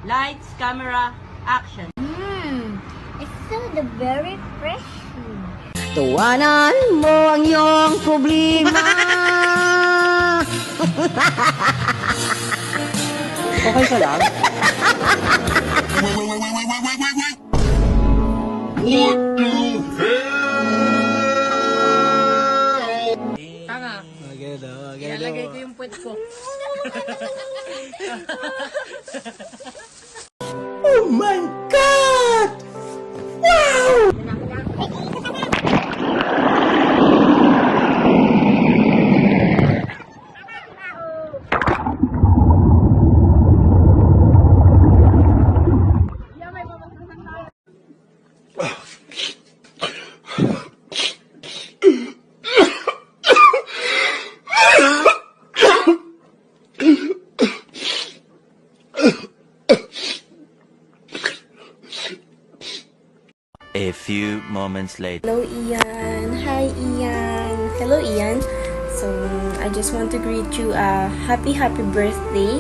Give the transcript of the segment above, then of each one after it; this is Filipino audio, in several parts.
Lights, camera, action. It's still the very fresh. Tawanan mo ang iyong problema. Okay ka lang? Tanga. Ilalagay ko yung puwet ko. Oh my God! Wow! A few moments later. Hello, Ian. Hi, Ian. Hello, Ian. So, I just want to greet you a happy birthday.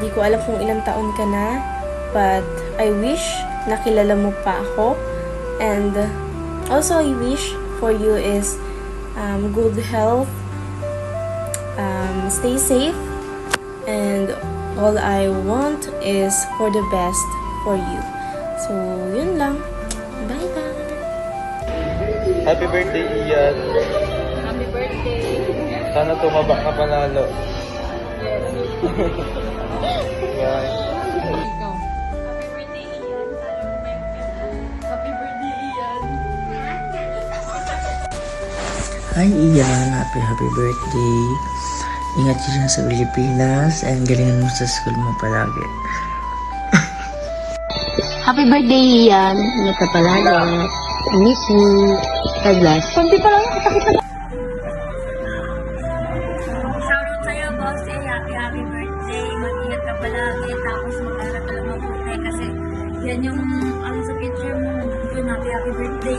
Di ko alam kung ilang taon ka na, but I wish nakilala mo pa ako. And also, I wish for you is good health, stay safe, and all I want is for the best for you. So, yun lang. Bye-bye! Happy birthday, Ian. Happy birthday. Sana tumaba ka panalo. Bye. Ikaw. Happy birthday, Ian. Happy birthday, Ian. Hi Ian, happy birthday. Ingat ka dyan sa Pilipinas and galingan mo sa school mo palagi. Happy birthday, Ian. Ingat ka palagi. I miss you. God bless. Kunti pa lang kita. Shoutout sa'yo, boss. Happy birthday. Mag-ingat ka palagi. Tapos mag-aral ka lang mabuti. Kasi yan yung sa picture mo. Yun, happy birthday.